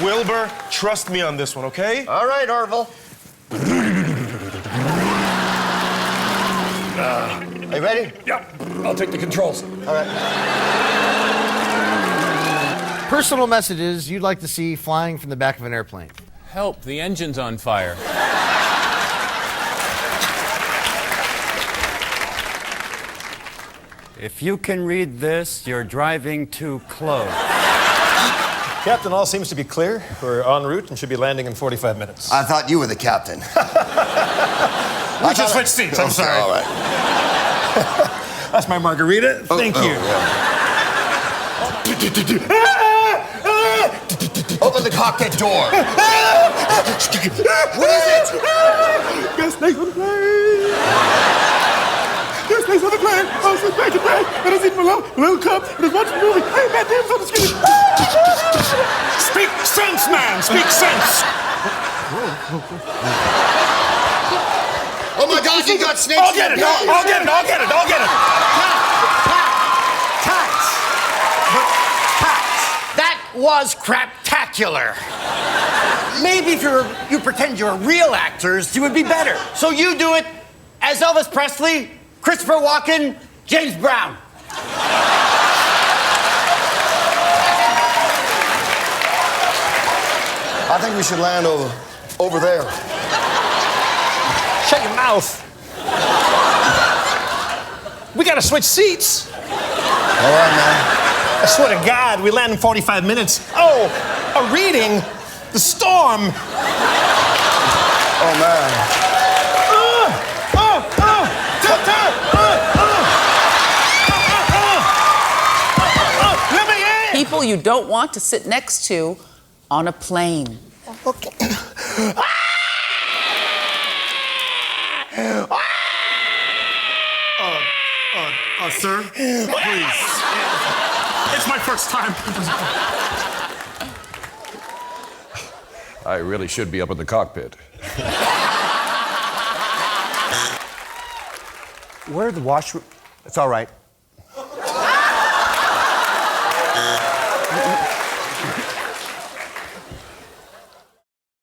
Wilbur, trust me on this one, okay? All right, Orville. Are you ready? Yeah, I'll take the controls. All right. Personal messages you'd like to see flying from the back of an airplane. Help, the engine's on fire. If you can read this, you're driving too close. Captain, all seems to be clear. We're en route and should be landing in 45 minutes. I thought you were the captain. We should switch seats, I'm sorry. All right. That's my margarita. Thank you. Open the cockpit door. What is it? Guest stays on the plane. Guest stays on the plane. I was sitting back in bed, and I was eating a little cup, and I was watching a movie. Hey, Matt Damon's on the screen. Speak sense, man. Speak sense. Oh my God, you got snakes. I'll get it. I'll get it. I'll get it. I'll get it. That was craptacular. Maybe if you pretend you're real actors, you would be better. So you do it as Elvis Presley, Christopher Walken, James Brown. I think we should land over there. Shut your mouth. We gotta switch seats. All right, man. I swear to God, we land in 45 minutes. Oh, a reading? The storm. Oh, man. Let me in. People you don't want to sit next to on a plane. Okay. Sir, please. It's my first time. I really should be up in the cockpit. Where are the washroom? It's all right.